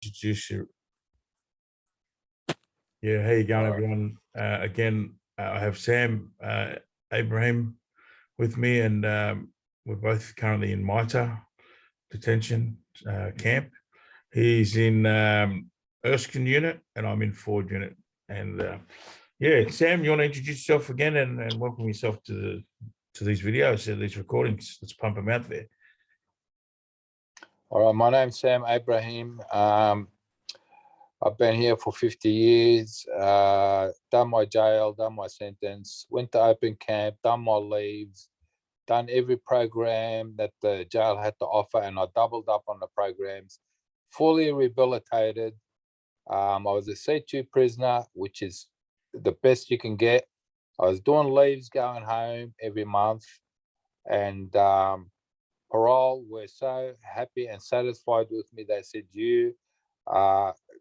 introduce you. Yeah, how you going, everyone? Again, I have Sam Abraham with me, and we're both currently in MITA detention camp. He's in Erskine unit, and I'm in Ford unit. And yeah, Sam, you want to introduce yourself again and welcome yourself to these videos, these recordings? Let's pump them out there. All right, my name's Sam Abraham. I've been here for 50 years, done my jail, done my sentence, went to open camp, done my leaves, done every program that the jail had to offer, and I doubled up on the programs, fully rehabilitated. I was a C2 prisoner, which is the best you can get. I was doing leaves, going home every month, and parole were so happy and satisfied with me. They said, you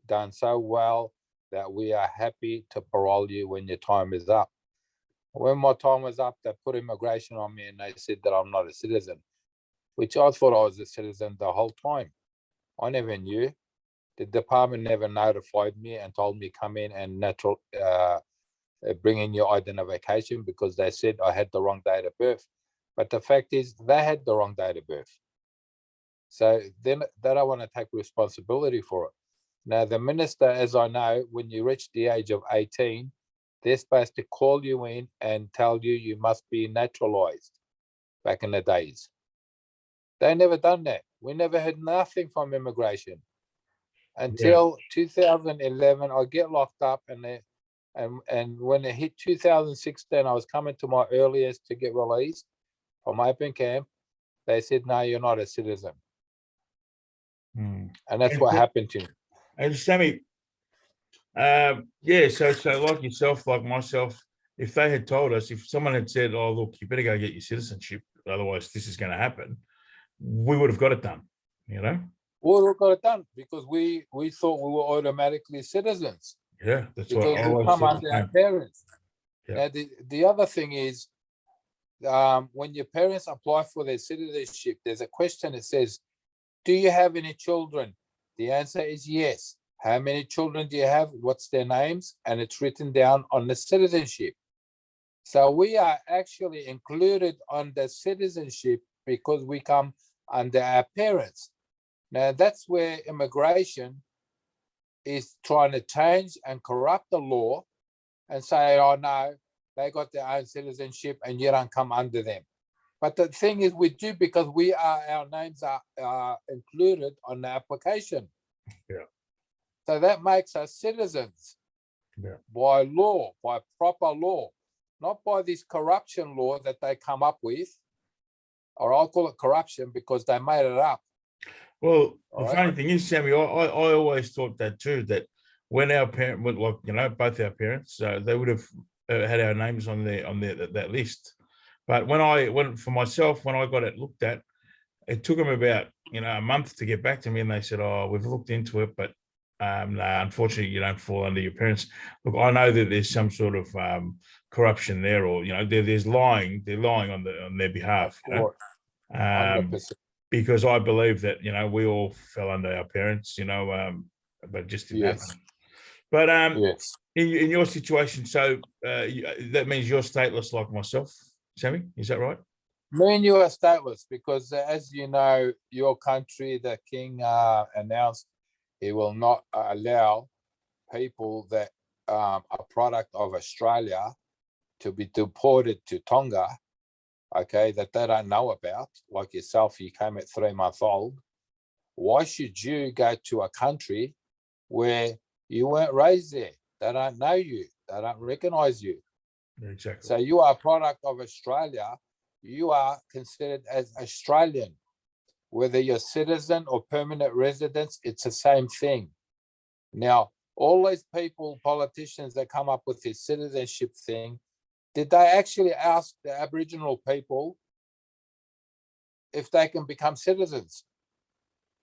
done so well that we are happy to parole you when your time is up. When my time was up, they put immigration on me and they said that I'm not a citizen, which I thought I was a citizen the whole time. I never knew. The department never notified me and told me come in and bring in your identification, because they said I had the wrong date of birth. But the fact is they had the wrong date of birth. So then they don't want to take responsibility for it. Now, the minister, as I know, when you reach the age of 18, they're supposed to call you in and tell you you must be naturalized back in the days. They never done that. We never heard nothing from immigration until 2011. I get locked up, and when it hit 2016, I was coming to my earliest to get released from open camp. They said, no, you're not a citizen. And that's what happened to me. And Sammy, yeah, so like yourself, like myself, if they had told us, if someone had said, oh, look, you better go get your citizenship, otherwise this is going to happen, we would have got it done, you know? We would have got it done because we thought we were automatically citizens. Yeah, that's because what I always we come said. under our parents. Yeah. Now, the other thing is, when your parents apply for their citizenship, there's a question that says, do you have any children? The answer is yes. How many children do you have? What's their names? And it's written down on the citizenship. So we are actually included on the citizenship because we come under our parents. Now, that's where immigration is trying to change and corrupt the law and say, oh, no, they got their own citizenship and you don't come under them. But the thing is, we do, because our names are included on the application. Yeah. So that makes us citizens by law, by proper law, not by this corruption law that they come up with, or I'll call it corruption because they made it up. Well, the funny thing is, Sammy, I always thought that too, that when our parent, like, you know, both our parents, they would have had our names on that list. But when I went for myself, when I got it looked at, it took them about, you know, a month to get back to me, and they said, oh, we've looked into it, but no, unfortunately, you don't fall under your parents. Look, I know that there's some sort of corruption there, or, you know, there's lying. They're lying on their behalf. You know? Because I believe that, you know, we all fell under our parents, you know, but it just didn't happen. But in your situation, so that means you're stateless like myself, Sammy, is that right? Me and you are stateless because, as you know, your country, the king announced he will not allow people that are a product of Australia to be deported to Tonga, okay, that they don't know about. Like yourself, you came at 3 months old. Why should you go to a country where you weren't raised there? They don't know you. They don't recognize you. Exactly. So you are a product of Australia. You are considered as Australian. Whether you're citizen or permanent residence, it's the same thing. Now, all these people, politicians that come up with this citizenship thing, did they actually ask the Aboriginal people if they can become citizens?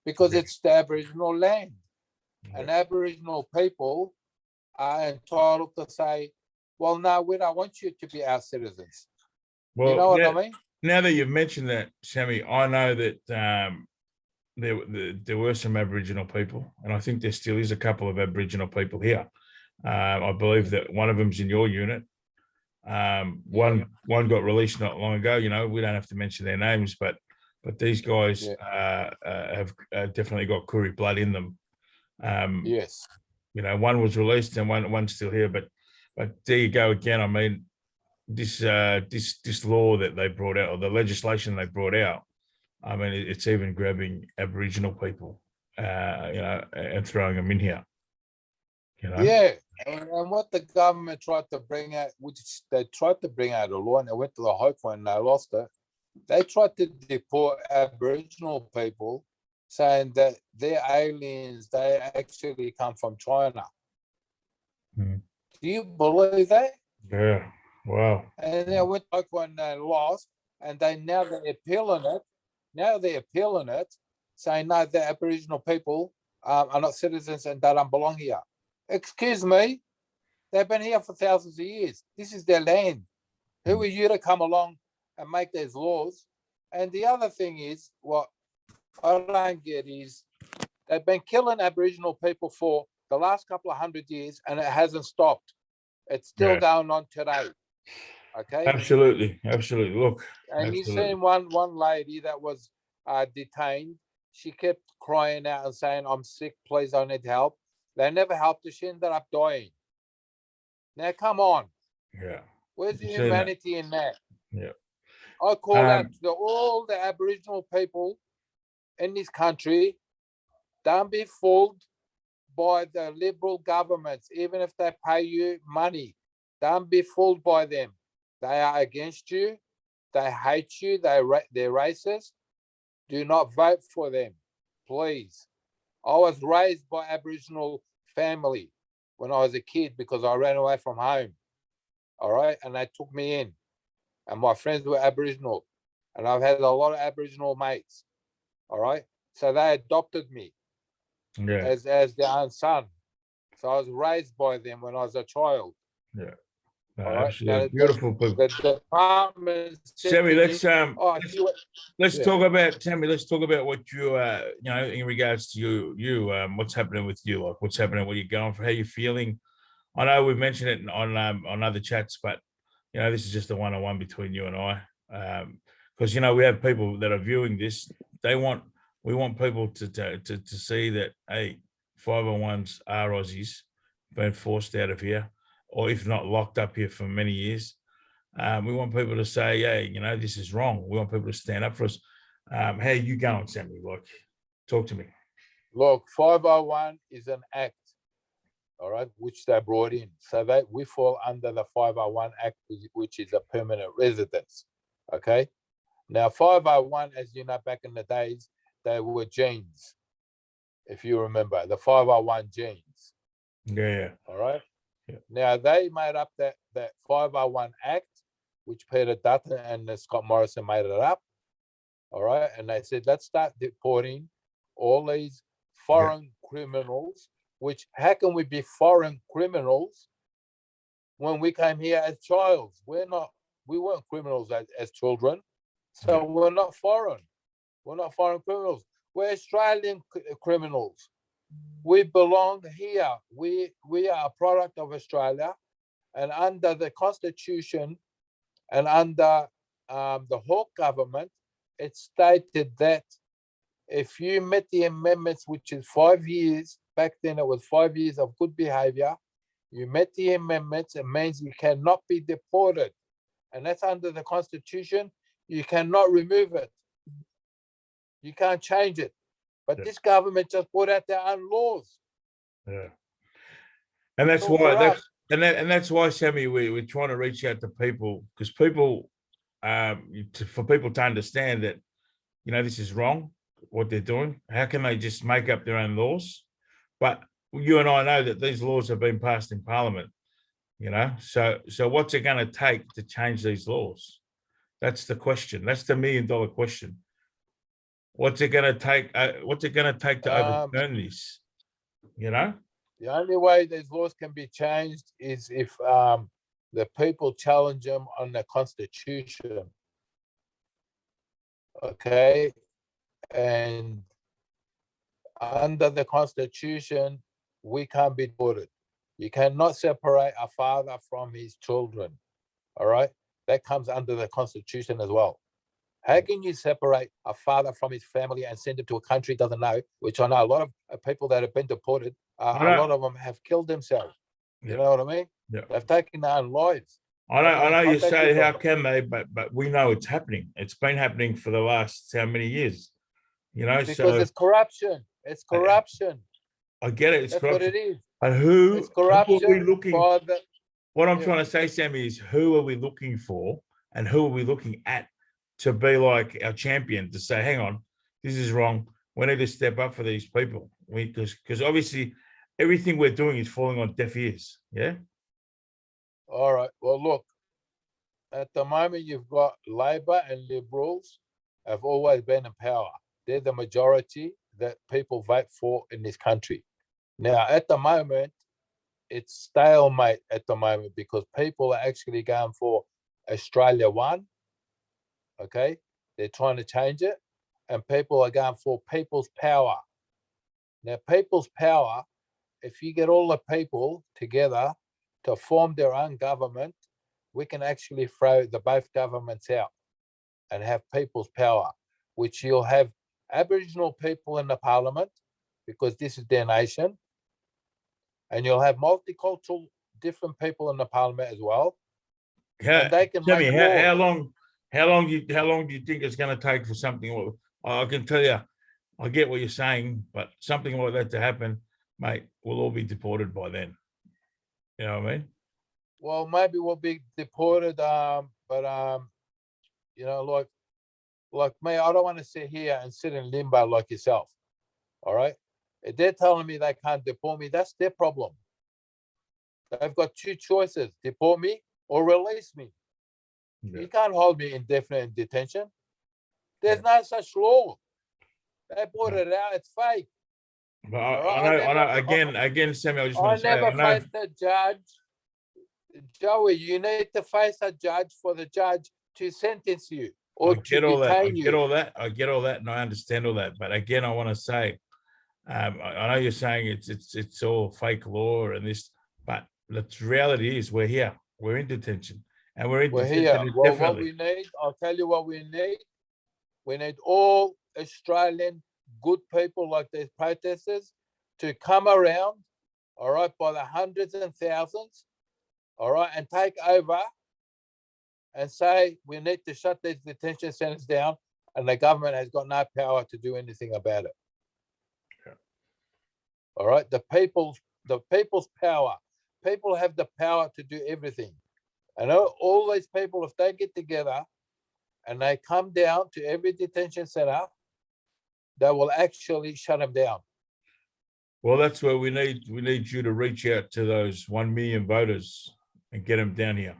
Because it's the Aboriginal land. And Aboriginal people are entitled to say, well, no, we don't want you to be our citizens. Well, you know what I mean? Now that you've mentioned that, Sammy, I know that there were some Aboriginal people, and I think there still is a couple of Aboriginal people here. I believe that one of them's in your unit. One got released not long ago. You know, we don't have to mention their names, but these guys have definitely got Koori blood in them. Yes. You know, one was released and one's still here. But there you go again. I mean, this law that they brought out, or the legislation they brought out, I mean, it's even grabbing Aboriginal people, you know, and throwing them in here. You know? Yeah, and what the government tried to bring out, which they tried to bring out a law, and they went to the High Court and they lost it. They tried to deport Aboriginal people, saying that they're aliens. They actually come from China. Hmm. Do you believe that? Yeah. Wow. And they went to the High Court and they lost, and they're appealing it. Now they're appealing it, saying no, the Aboriginal people are not citizens and they don't belong here. Excuse me, they've been here for thousands of years. This is their land. Who are you to come along and make these laws? And the other thing is, what I don't get is, they've been killing Aboriginal people for the last couple of 100 years and it hasn't stopped. It's still going on today. Okay? Absolutely. Look, and you seen one lady that was detained. She kept crying out and saying, I'm sick, please, I need help. They never helped her. She ended up dying. Now, come on. Yeah. Where's the humanity in that? Yeah. I call out to all the Aboriginal people in this country, don't be fooled by the Liberal governments, even if they pay you money. Don't be fooled by them. They are against you. They hate you. They're racist. Do not vote for them, please. I was raised by Aboriginal family when I was a kid because I ran away from home. All right. And they took me in. And my friends were Aboriginal. And I've had a lot of Aboriginal mates. All right. So they adopted me as their own son. So I was raised by them when I was a child. Yeah. All right. Absolutely. Beautiful people. The department Sammy, let's talk about what you you know, in regards to you what's happening with you, like what's happening, what you're going for, how you're feeling. I know we've mentioned it on other chats, but you know, this is just a one-on-one between you and I. Because you know, we have people that are viewing this. We want people to see that, hey, 501's are Aussies been forced out of here, or if not locked up here for many years. We want people to say, hey, you know, this is wrong. We want people to stand up for us. How are you going, Sammy? Like, talk to me. Look, 501 is an act, all right, which they brought in. So that we fall under the 501 Act, which is a permanent residence, okay? Now, 501, as you know, back in the days, they were genes, if you remember, the 501 genes. Yeah. All right? Yeah. Now, they made up that 501 Act, which Peter Dutton and Scott Morrison made it up, all right? And they said, let's start deporting all these foreign criminals, which how can we be foreign criminals when we came here as childs? We weren't criminals as children. So we're not foreign. We're not foreign criminals. We're Australian criminals. We belong here. We are a product of Australia. And under the Constitution and under the Hawke government, it stated that if you met the amendments, which is 5 years, back then it was 5 years of good behavior, you met the amendments, it means you cannot be deported. And that's under the Constitution. You cannot remove it. You can't change it. But this government just put out their own laws. Yeah. And that's why that's why, Sammy, we're trying to reach out to people, because people for people to understand that, you know, this is wrong, what they're doing. How can they just make up their own laws? But you and I know that these laws have been passed in Parliament, you know. So what's it going to take to change these laws? That's the question. That's the $1 million question. What's it going to take? What's it going to take to overturn this? You know, the only way these laws can be changed is if the people challenge them on the Constitution. Okay, and under the Constitution, we can't be deported. You cannot separate a father from his children. All right, that comes under the Constitution as well. How can you separate a father from his family and send him to a country he doesn't know? Which I know a lot of people that have been deported, a lot of them have killed themselves. You know what I mean? Yeah. They've taken their own lives. I know you say how can they, but we know it's happening. It's been happening for the last how many years? You know, because so it's corruption. It's corruption. I get it. It's That's corruption. what it is. But who It's corruption. are we looking? What I'm Yeah. trying to say, Sammy, is who are we looking for, and who are we looking at to be like our champion to say, hang on, this is wrong. We need to step up for these people. Because obviously everything we're doing is falling on deaf ears. Yeah. All right. Well, look, at the moment you've got Labor and Liberals have always been in power. They're the majority that people vote for in this country. Now, at the moment, it's stalemate at the moment because people are actually going for Australia One. Okay, they're trying to change it, and people are going for people's power. Now, people's power, if you get all the people together to form their own government, we can actually throw the both governments out and have people's power, which you'll have Aboriginal people in the parliament because this is their nation, and you'll have multicultural different people in the parliament as well. And they can tell me make laws. how long do you think it's going to take for something? I can tell you, I get what you're saying, but something like that to happen, mate, we'll all be deported by then. You know what I mean? Well, maybe we'll be deported, but you know, like me, I don't want to sit here and sit in limbo like yourself. All right. If they're telling me they can't deport me, that's their problem. They've got two choices: deport me or release me. Yeah. You can't hold me indefinite in detention. There's no such law. They brought it out. It's fake. But I know. Again, Samuel, I just want to say, never faced a judge. Joey, you need to face a judge for the judge to sentence you or to detain you. I get all that, and I understand all that. But again, I want to say, I know you're saying it's all fake law and this, but the reality is we're here. We're in detention, and we're in detention. Here. Well, what we need, I'll tell you what we need. We need all Australian good people like these protesters to come around, all right, by the hundreds and thousands, all right, and take over and say we need to shut these detention centers down, and the government has got no power to do anything about it. Yeah. All right, the people's power. People have the power to do everything. And all these people, if they get together and they come down to every detention center, they will actually shut them down. Well, that's where we need you to reach out to those 1 million voters and get them down here.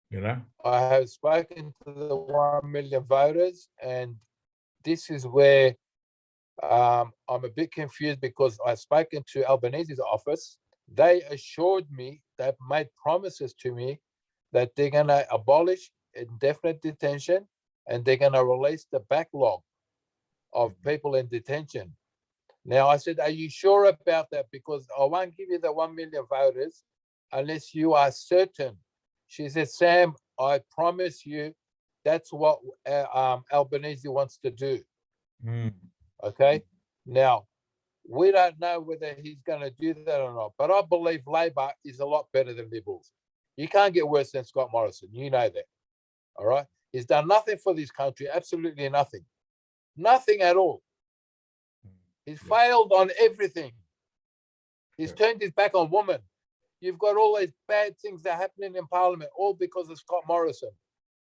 You know, I have spoken to the 1 million voters, and this is where I'm a bit confused because I've spoken to Albanese's office. They assured me, they've made promises to me that they're going to abolish indefinite detention and they're going to release the backlog of people in detention. Now, I said, are you sure about that? Because I won't give you the 1 million voters unless you are certain. She said, Sam, I promise you that's what Albanese wants to do. Okay. Now, we don't know whether he's going to do that or not, but I believe Labor is a lot better than Liberals. You can't get worse than Scott Morrison. You know that. All right. He's done nothing for this country, absolutely nothing. Nothing at all. He's failed on everything. He's turned his back on women. You've got all these bad things that are happening in Parliament, all because of Scott Morrison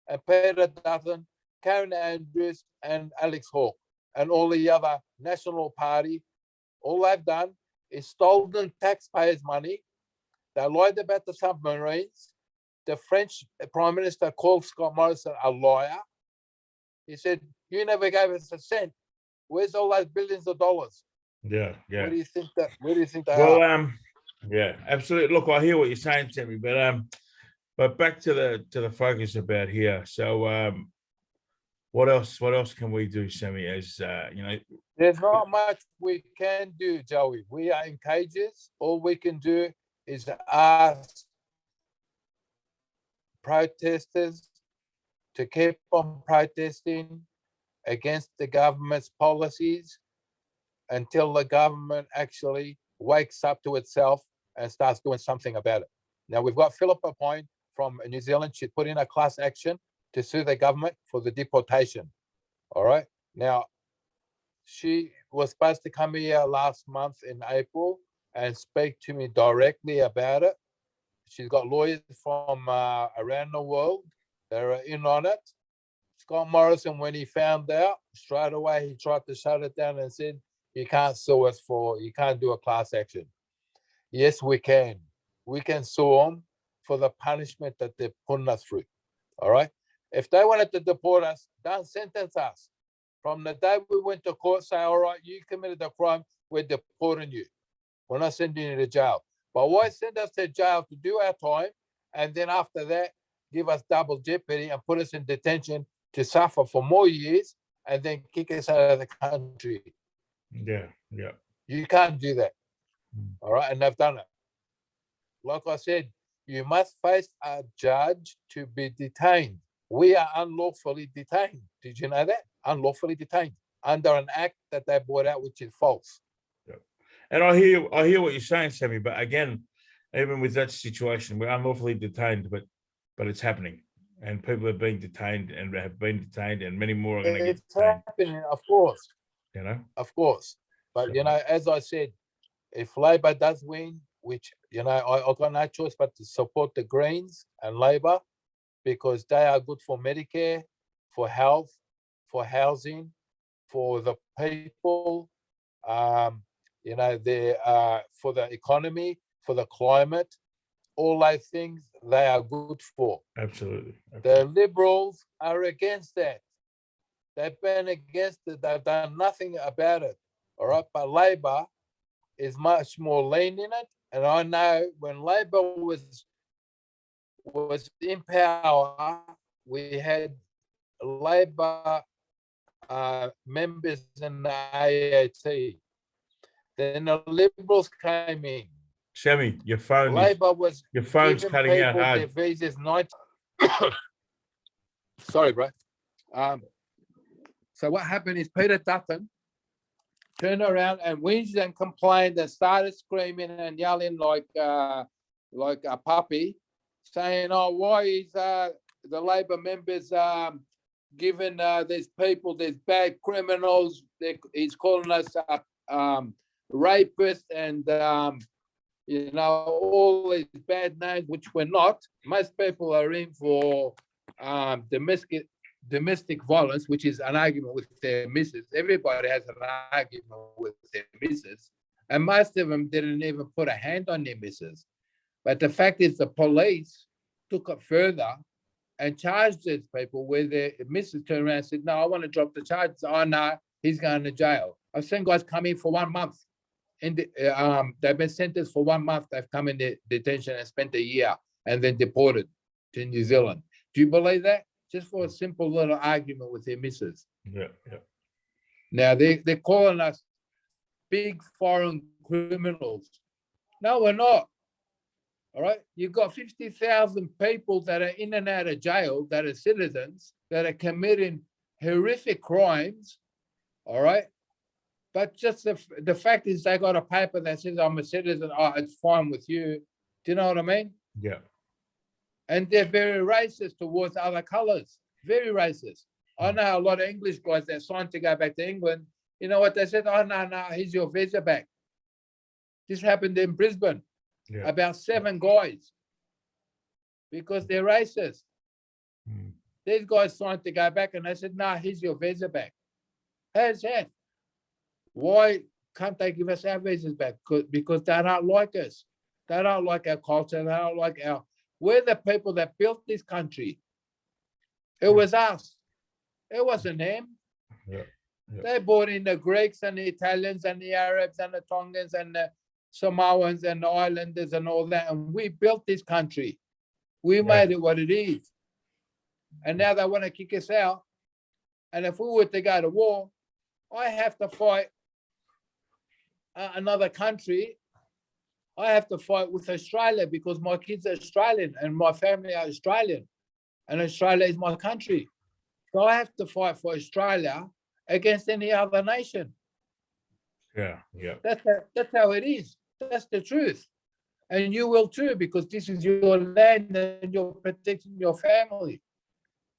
and Peter Dutton, Karen Andrews, and Alex Hawke, and all the other National Party. All they've done is stolen taxpayers' money. They lied about the submarines. The French Prime Minister called Scott Morrison a liar. He said, you never gave us a cent. Where's all those billions of dollars? Yeah. Where do you think they are? Yeah, absolutely. Look, I hear what you're saying, Timmy, but back to the focus about here. So what else? What else can we do, Sammy? As you know, There's not much we can do, Joey. We are in cages. All we can do is ask protesters to keep on protesting against the government's policies until the government actually wakes up to itself and starts doing something about it. Now, we've got Philippa Point from New Zealand. She put in a class action to sue the government for the deportation. All right. Now, she was supposed to come here last month in April and speak to me directly about it. She's got lawyers from around the world that are in on it. Scott Morrison, when he found out, straight away he tried to shut it down and said, you can't sue us you can't do a class action. Yes, we can. We can sue them for the punishment that they're putting us through. All right. If they wanted to deport us, don't sentence us. From the day we went to court, say, all right, you committed a crime, we're deporting you. We're not sending you to jail. But why send us to jail to do our time, and then after that, give us double jeopardy and put us in detention to suffer for more years and then kick us out of the country? Yeah. You can't do that. All right. And they've done it. Like I said, you must face a judge to be detained. We are unlawfully detained. Did you know that? Unlawfully detained under an act that they brought out, which is false. Yeah. And I hear what you're saying, Sammy. But again, even with that situation, we're unlawfully detained, but it's happening, and people are being detained and have been detained, and many more are going to get detained. It's happening, of course. You know, of course. But So- you know, as I said, if Labor does win, which you know, I got no choice but to support the Greens and Labor because they are good for Medicare, for health, for housing, for the people. You know, they are for the economy, for the climate. All those things they are good for. absolutely. The Liberals are against that. They've been against it. They've done nothing about it. All right. But Labor is much more lean in it. And I know when Labor was in power, we had Labor members in the AAT. Then the Liberals came in. Sammy, your phone's giving cutting out people hard. their visas 90. Sorry, bro. So what happened is Peter Dutton turned around and whinged and complained and started screaming and yelling like a puppy, saying, "Oh, why is the Labor members giving these people, these bad criminals? He's calling us rapists and you know, all these bad names, which we're not. Most people are in for domestic violence, which is an argument with their missus. Everybody has an argument with their missus, and most of them didn't even put a hand on their missus. But the fact is, the police took it further and charged these people where their missus turned around and said, "No, I want to drop the charges." "Oh, no, he's going to jail." I've seen guys come in for 1 month. They've been sentenced for 1 month. They've come in detention and spent a year and then deported to New Zealand. Do you believe that? Just for a simple little argument with their missus. Yeah. Now they're calling us big foreign criminals. No, we're not. All right. You've got 50,000 people that are in and out of jail that are citizens that are committing horrific crimes. All right. But just the fact is they got a paper that says I'm a citizen. Oh, it's fine with you. Do you know what I mean? Yeah. And they're very racist towards other colors. Very racist. I know a lot of English guys that signed to go back to England. You know what they said? "Oh, no, here's your visa back." This happened in Brisbane. Yeah. About 7 guys. Because they're racist. These guys signed to go back and they said, "No, here's your visa back." How's that? Why can't they give us our visas back? Because they don't like us. They don't like our culture. They don't like we're the people that built this country. It was us. It wasn't them. Yeah. They brought in the Greeks and the Italians and the Arabs and the Tongans and the Samoans and the Islanders and all that. And we built this country. We made it what it is. And now they want to kick us out And if we were to go to war, I have to fight another country. I have to fight with Australia because my kids are Australian and my family are Australian, and Australia is my country. So I have to fight for Australia against any other nation. Yeah, yeah. That's how it is. That's the truth. And you will too, because this is your land and you're protecting your family.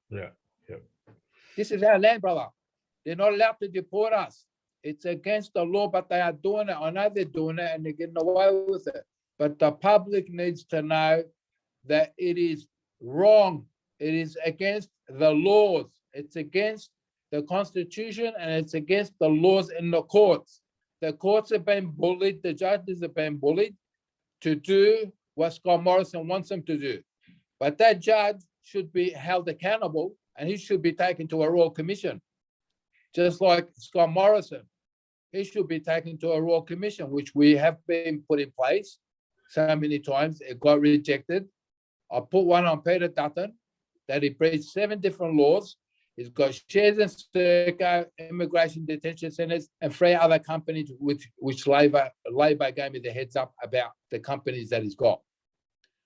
Yeah, yeah. This is our land, brother. They're not allowed to deport us. It's against the law, but they are doing it. I know they're doing it and they're getting away with it. But the public needs to know that it is wrong. It is against the laws. It's against the Constitution and it's against the laws in the courts. The courts have been bullied. The judges have been bullied to do what Scott Morrison wants them to do. But that judge should be held accountable and he should be taken to a Royal Commission. Just like Scott Morrison, he should be taken to a Royal Commission, which we have been put in place so many times. It got rejected. I put one on Peter Dutton that he breached 7 different laws. He's got shares in Serco, immigration detention centres, and 3 other companies which Labor gave me the heads up about the companies that he's got.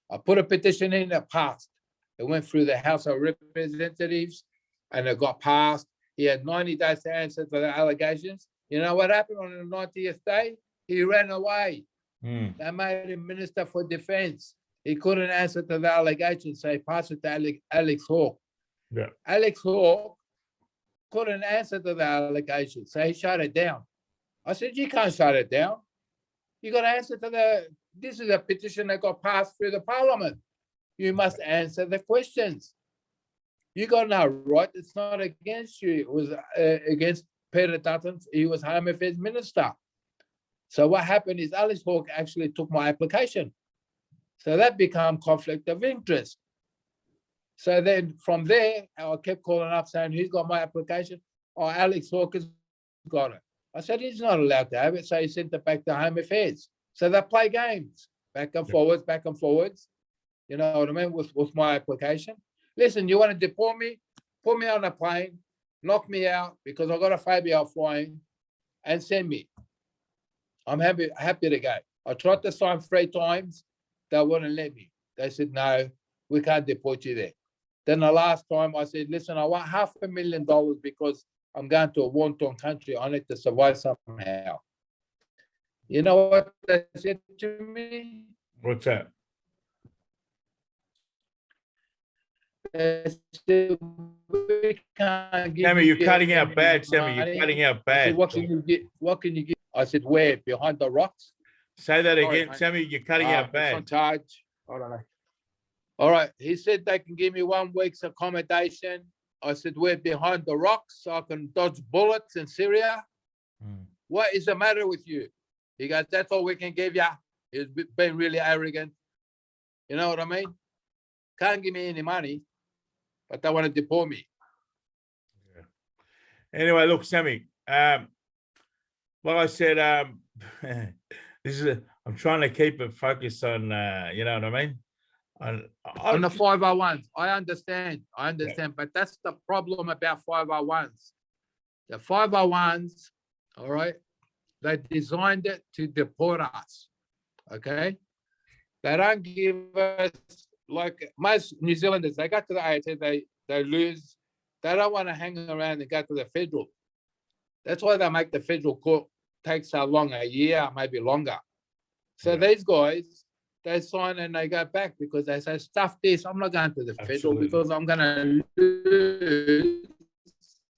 I put a petition in, it passed. It went through the House of Representatives and it got passed. He had 90 days to answer to the allegations. You know what happened on the 90th day? He ran away. They made him Minister for Defence. He couldn't answer to the allegations, so he passed it to Alex Hawke. Yeah. Alex Hawke couldn't answer to the allegations, so he shut it down. I said, you can't shut it down. You got to answer to this is a petition that got passed through the Parliament. You must answer the questions. You got no right. It's not against you. It was against Peter Dutton. He was Home Affairs Minister. So what happened is Alex Hawke actually took my application. So that became conflict of interest. So then from there, I kept calling up saying, who's got my application? Oh, Alex Hawke has got it. I said, he's not allowed to have it. So he sent it back to Home Affairs. So they play games, back and forwards, back and forwards. You know what I mean, with my application. Listen, you want to deport me? Put me on a plane, knock me out because I've got a phobia of flying, and send me. I'm happy to go. I tried to sign 3 times. They wouldn't let me. They said, no, we can't deport you there. Then the last time I said, listen, I want $500,000 because I'm going to a war-torn country. I need to survive somehow. You know what they said to me? What's that? They said, we can't give Sammy, you're cutting out any bad, Sammy. money. You're cutting out I said, bad. what can you get? I said, where? Behind the rocks? Say that Sorry, again, mate. Sammy. You're cutting out It's on bad. charge. I don't know. All right. He said they can give me 1 week's accommodation. I said, we're behind the rocks so I can dodge bullets in Syria. What is the matter with you? He goes, that's all we can give you. He's been really arrogant. You know what I mean? Can't give me any money, but they want to deport me. Yeah. Anyway, look, Sammy, like I said, I'm trying to keep it focused on, you know what I mean? On the 501's, I understand, but that's the problem about 501's. The 501's, all right, they designed it to deport us, okay? They don't give us, like most New Zealanders, they go to the AAT, they lose. They don't want to hang around and go to the federal. That's why they make the federal court take so long, a year, maybe longer. So these guys, they sign and they go back because they say, stuff this, I'm not going to the federal because I'm going to lose.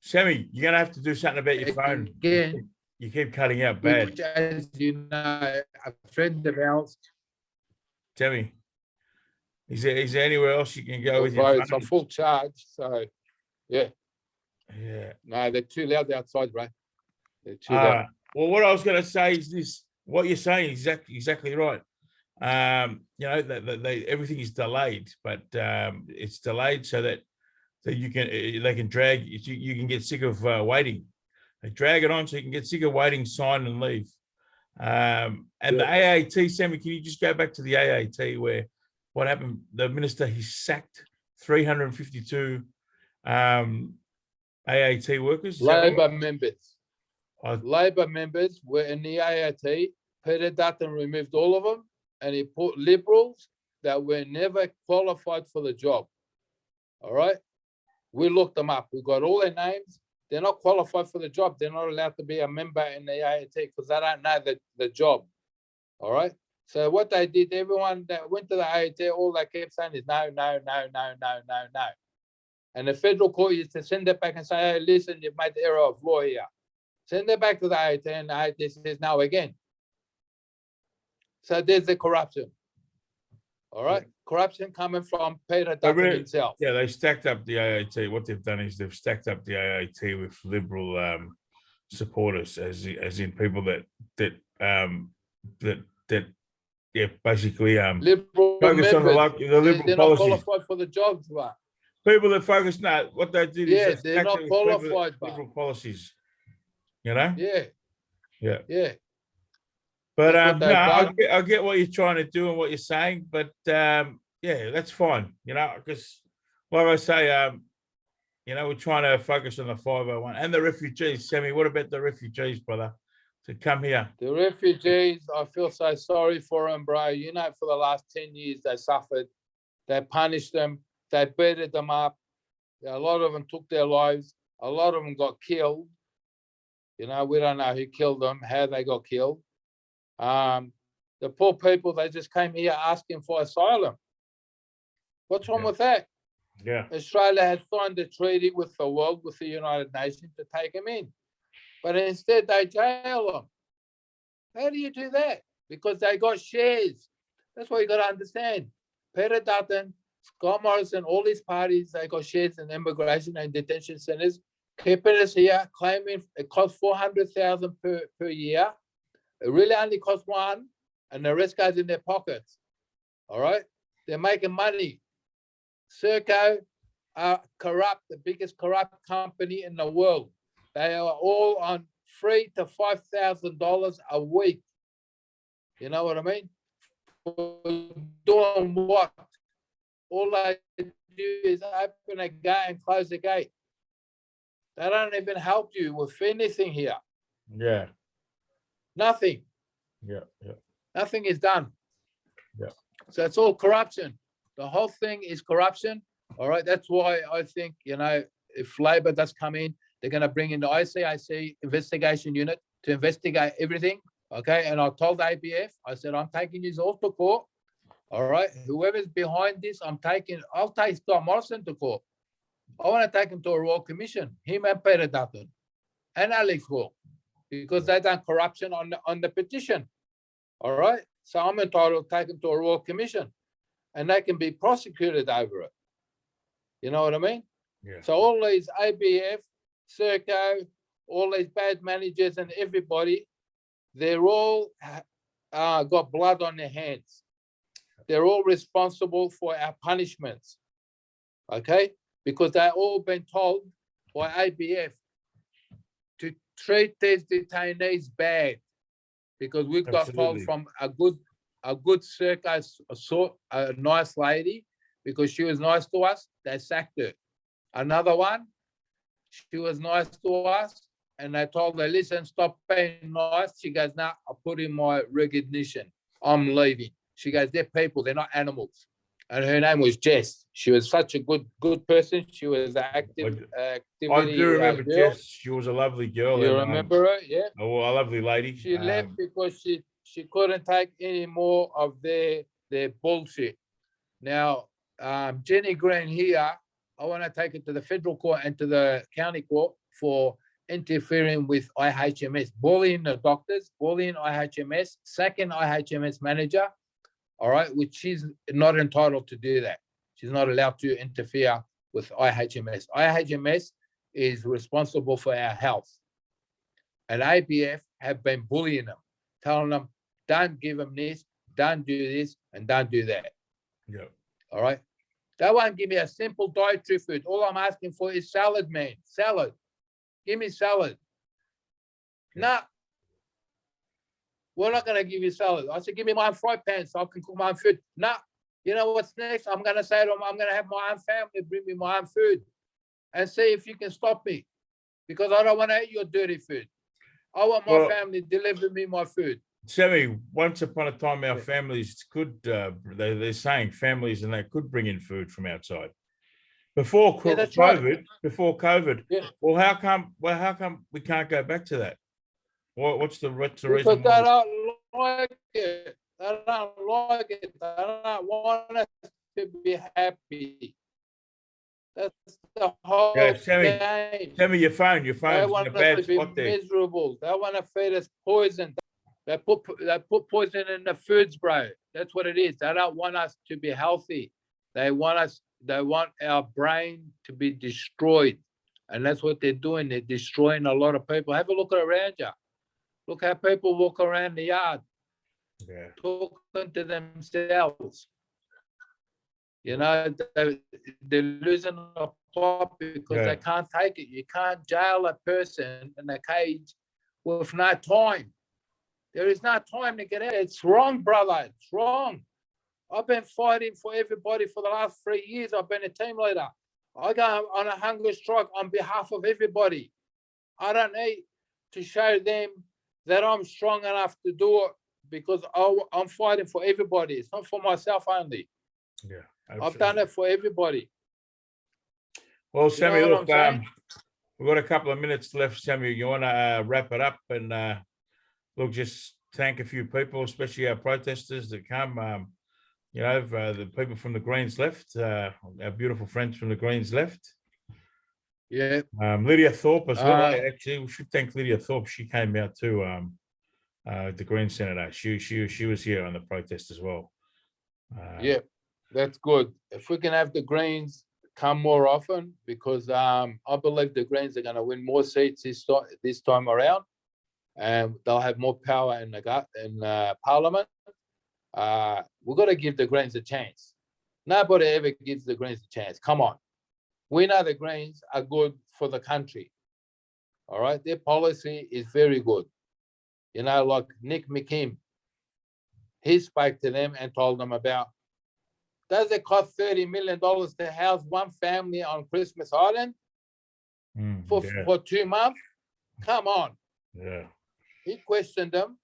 Sammy, you're going to have to do something about your phone. Again, you keep cutting out bad. which, as you know, a friend of ours. Sammy, is there anywhere else you can go with your phone? It's on full charge, so yeah. Yeah. No, they're too loud outside, bro. They're too loud. Well, what I was going to say is this: what you're saying is exactly right. You know that everything is delayed, but it's delayed so that they can drag. You can get sick of waiting. They drag it on so you can get sick of waiting, sign and leave. And the AAT, Sammy, can you just go back to the AAT where what happened? The minister, he sacked 352 AAT workers? Is that right? Labor members. I- Labor members were in the AAT. Peter Dutton removed all of them, and he put Liberals that were never qualified for the job. All right? We looked them up. We got all their names. They're not qualified for the job. They're not allowed to be a member in the AAT because they don't know the job. All right? So what they did, everyone that went to the AAT, all they kept saying is no, no, no, no, no, no, no. And the federal court used to send it back and say, hey, listen, you've made the error of law here. Send it back to the AAT, and the AAT says no again. So there's the corruption. All right? Corruption coming from Peter Dutton himself. Yeah, they stacked up the AAT. What they've done is they've stacked up the AAT with Liberal supporters, as in people that yeah, basically Liberal focus on the Liberal they're policies. not qualified for the jobs, but People that focus, no, what they did is they're not qualified, but Liberal policies. You know? yeah. But That's what no, they've I get what you're trying to do and what you're saying, but yeah, that's fine. You know, because like I say, you know, we're trying to focus on the 501 and the refugees. Sammy, what about the refugees, brother, to come here? The refugees, I feel so sorry for them, bro. You know, for the last 10 years, they suffered. They punished them. They beated them up. A lot of them took their lives. A lot of them got killed. You know, we don't know who killed them, how they got killed. The poor people, they just came here asking for asylum. What's wrong with that? Yeah. Australia has signed a treaty with the world, with the United Nations, to take them in. But instead, they jail them. How do you do that? Because they got shares. That's what you got to understand. Peter Dutton, Scott Morrison, all these parties, they got shares in immigration and detention centres, keeping us here, claiming it costs $400,000 per year. It really only costs one, and the rest goes in their pockets. All right? They're making money. Serco are corrupt, the biggest corrupt company in the world. They are all on $3,000 to $5,000 a week. You know what I mean? For doing what? All they do is open a gate and close the gate. They don't even help you with anything here. Yeah. Nothing. Yeah. Nothing is done. Yeah. So it's all corruption. The whole thing is corruption. All right. That's why I think, you know, if Labor does come in, they're going to bring in the ICAC investigation unit to investigate everything. Okay. And I told the ABF, I said, I'm taking you all to court. All right. Whoever's behind this, I'll take Scott Morrison to court. I want to take him to a Royal Commission, him and Peter Dutton and Alex Hall, because they done corruption on the petition. All right. So I'm entitled to take them to a Royal Commission, and they can be prosecuted over it. You know what I mean? Yeah. So all these ABF, Serco, all these bad managers and everybody, they're all got blood on their hands. They're all responsible for our punishments. Okay? Because they've all been told by ABF to treat these detainees bad, because we got told from a good Serco, a nice lady, because she was nice to us, they sacked her. Another one, she was nice to us, and they told her, listen, stop being nice. She goes, no, I'll put in my resignation. I'm leaving. She goes, they're people, they're not animals. And her name was Jess. She was such a good person. She was an activity. I do remember girl. Jess. She was a lovely girl. You remember her? Yeah. A lovely lady. She left because she couldn't take any more of their bullshit. Now, Jenny Green here, I want to take it to the federal court and to the county court for interfering with IHMS, bullying the doctors, bullying IHMS, sacking IHMS manager. All right, which she's not entitled to do that. She's not allowed to interfere with IHMS. IHMS is responsible for our health. And ABF have been bullying them, telling them, don't give them this, don't do this, and don't do that. Yeah. All right. They won't give me a simple dietary food. All I'm asking for is salad, man. Salad. Give me salad. No. We're not going to give you salad. I said, give me my own fry pan so I can cook my own food. No. You know what's next? I'm going to say to them, I'm going to have my own family bring me my own food and see if you can stop me. because I don't want to eat your dirty food. I want my Well, family to deliver me my food. Sammy, once upon a time, our Yeah. families could, they're saying families and they could bring in food from outside. Before Yeah, that's COVID, right. before COVID, Yeah. well, how come we can't go back to that? What's the Because reason they why? don't like it. They don't like it. They don't want us to be happy. That's the Yeah, whole Sammy, game. your They phone's in want a us bad to be spot there. miserable. They want to feed us poison. They put poison in the foods, bro. That's what it is. They don't want us to be healthy. They want our brain to be destroyed. And that's what they're doing. They're destroying a lot of people. Have a look around you. Look how people walk around the yard, Yeah. talking to themselves. You know, they're losing a plot because they can't take it. You can't jail a person in a cage with no time. There is no time to get out. It's wrong, brother. It's wrong. I've been fighting for everybody for the last 3 years. I've been a team leader. I go on a hunger strike on behalf of everybody. I don't need to show them that I'm strong enough to do it because I'm fighting for everybody. It's not for myself only. Yeah, I've done it for everybody. Well, Sammy, what look, I'm saying? we've got a couple of minutes left, Sammy. You want to wrap it up and look, just thank a few people, especially our protesters that come. You know, the people from the Greens left, our beautiful friends from the Greens left. Yeah. Lydia Thorpe as well. Actually, we should thank Lydia Thorpe. She came out too. The Green senator. She was here on the protest as well. Yeah, that's good. If we can have the Greens come more often, because I believe the Greens are going to win more seats this time around, and they'll have more power in Parliament. We've got to give the Greens a chance. Nobody ever gives the Greens a chance. Come on. We know the Greens are good for the country. All right. Their policy is very good. You know, like Nick McKim, he spoke to them and told them about, does it cost $30 million to house one family on Christmas Island for 2 months? Come on. Yeah. He questioned them.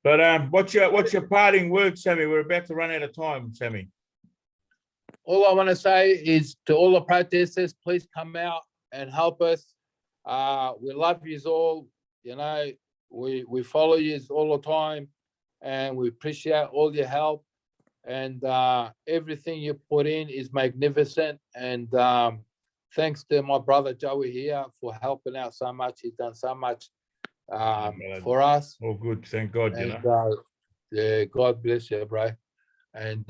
But what's your parting word, Sammy? We're about to run out of time, Sammy. All I want to say is to all the protesters, please come out and help us. We love you all. You know, we follow you all the time, and we appreciate all your help. And everything you put in is magnificent. And thanks to my brother Joey here for helping out so much. He's done so much for us. Oh, good. Thank God. And, you know. yeah, God bless you, bro. And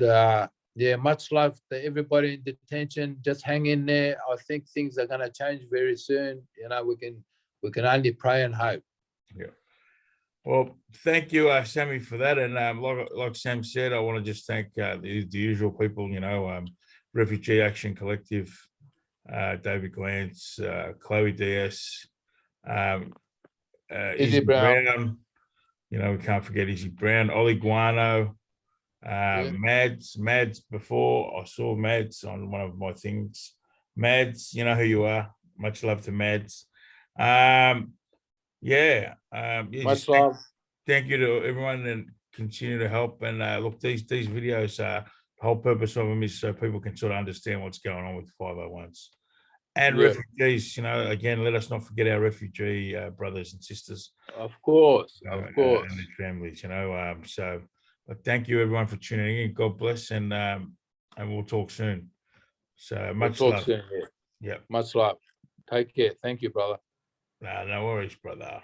yeah, much love to everybody in detention. Just hang in there. I think things are going to change very soon. You know, we can only pray and hope. Yeah. Well, thank you, Sammy, for that. And like Sam said, I want to just thank the usual people, you know, Refugee Action Collective, David Glantz, Chloe Diaz, Izzy Brown. You know, we can't forget Izzy Brown, Ollie Guano, Mads before. I saw Mads on one of my things. Mads, you know who you are. Much love to Mads. Much love. Thank you to everyone and continue to help. And look, these videos, the whole purpose of them is so people can sort of understand what's going on with 501's. And refugees, you know, again, let us not forget our refugee brothers and sisters. Of course, you know, of course. And their families, you know. So thank you everyone for tuning in. God bless, and we'll talk soon. So much love. Soon, yeah. Much love. Take care. Thank you, brother. No worries, brother.